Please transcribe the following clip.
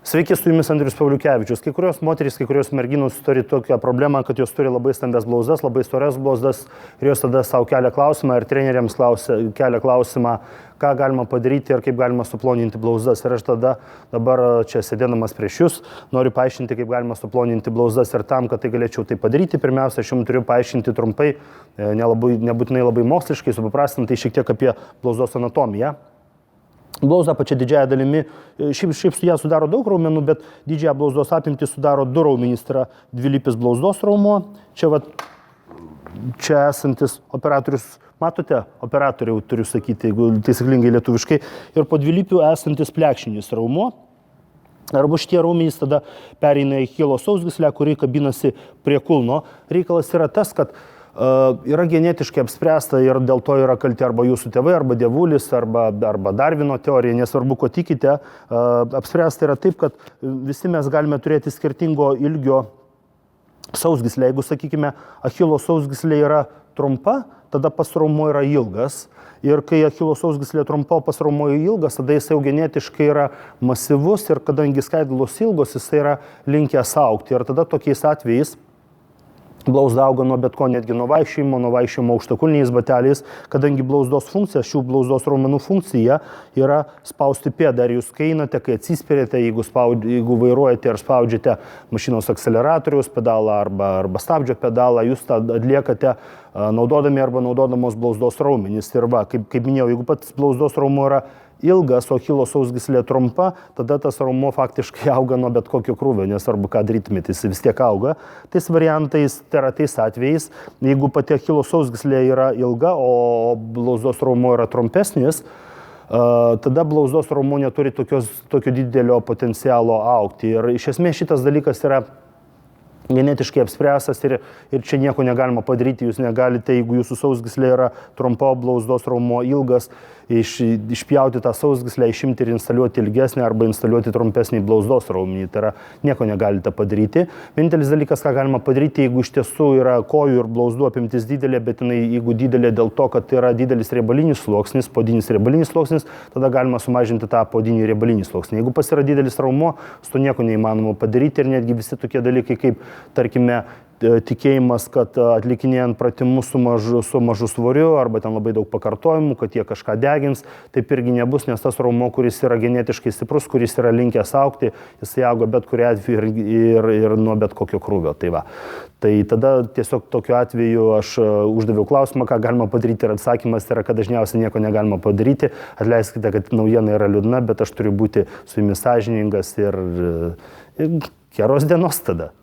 Sveiki, su jumis Andrius Pauliukevičius. Kai kurios moterys, kai kurios merginos turi tokią problemą, kad jos turi labai stambias blauzdas, labai storas blauzdas ir jos tada savo kelia klausimą ir treneriams kelia klausimą, ką galima padaryti ir kaip galima suploninti blauzdas. Ir aš tada dabar čia sėdėdamas prieš jūs noriu paaiškinti, kaip galima suploninti blauzdas ir tam, kad tai galėčiau tai padaryti, pirmiausia, aš jums turiu paaiškinti trumpai, nebūtinai labai moksliškai, supaprastintai šiek tiek apie blauzdos anatomiją. Blauzda pačia didžiąją dalimi, šiaip su ją sudaro daug raumenų, bet didžiąją blauzdos apimtį sudaro du raumenys, tai yra dvilypis blauzdos raumo. Čia esantis operatorius, matote, operatoriau turiu sakyti, jeigu taisyklingai lietuviškai, ir po dvilypių esantis plekšninis raumo. Arba šitie raumenys tada pereina į achilo sausgyslę, kuri kabinasi prie kulno. Reikalas yra tas, kad yra genetiškai apspręsta ir dėl to yra kalti arba jūsų tėvai, arba dievulis, arba Darvino teorija, nesvarbu, ko tikite. Apspręsta yra taip, kad visi mes galime turėti skirtingo ilgio sausgyslę. Jeigu, sakykime, achilo sausgyslė yra trumpa, tada pas raumo yra ilgas. Ir kai achilo sausgyslė trumpa, pas raumo ilgas, tada jis jau genetiškai yra masyvus ir kadangi skaidulos ilgos, jis yra linkęs augti. Ir tada tokiais atvejais blauzda auga nuo bet ko, netgi nuo vaikščiojimo aukštakulniais bateliais, kadangi blauzdos funkcija, šių blauzdos raumenų funkcija yra spausti pėdą. Ir jūs kai einate, kai atsispirėte, jeigu vairuojate ir spaudžiate mašinos akceleratoriaus pedalą arba stabdžio pedalą, jūs tą atliekate naudodami arba naudodamos blauzdos raumenys. Ir va, kaip minėjau, jeigu pats blauzdos raumo yra ilgas, o achilo sausgyslė trumpa, tada tas raumo faktiškai auga nuo bet kokio krūvio, nesvarbu ką darytumėte, jis vis tiek auga. Tais variantais, tai yra tais atvejais, jeigu pati achilo sausgyslė yra ilga, o blauzdos raumo yra trumpesnis, tada blauzdos raumo neturi tokio didelio potencialo augti. Ir iš esmės šitas dalykas yra genetiškai apspręstas ir čia nieko negalima padaryti. Jūs negalite, jeigu jūsų sausgyslė yra trumpa, blauzdos raumo ilgas, išpjauti tą sausgyslę, išimti ir instaliuoti ilgesnį arba instaliuoti trumpesnį blauzdos raumenį. Tai yra, nieko negalite padaryti. Vienintelis dalykas, ką galima padaryti, jeigu iš tiesų yra kojų ir blauzdų apimtis didelė, bet jeigu didelė dėl to, kad yra didelis riebalinis sluoksnis, podinis riebalinis sluoksnis, tada galima sumažinti tą podinį riebalinį sluoksnį. Jeigu pas yra didelis raumo, su to nieko neįmanoma padaryti ir netgi visi tokie dalykai kaip, tarkime, tikėjimas, kad atlikinėjant pratimus su mažu svoriu arba ten labai daug pakartojimų, kad jie kažką degins, taip irgi nebus, nes tas raumo, kuris yra genetiškai stiprus, kuris yra linkęs augti, jis auga bet kuriuo atveju ir nuo bet kokio krūvio. Tai tada tiesiog tokiu atveju aš uždaviau klausimą, ką galima padaryti ir atsakymas yra, kad dažniausiai nieko negalima padaryti. Atleiskite, kad naujiena yra liūdna, bet aš turiu būti su jumis sąžiningas ir geros dienos tada.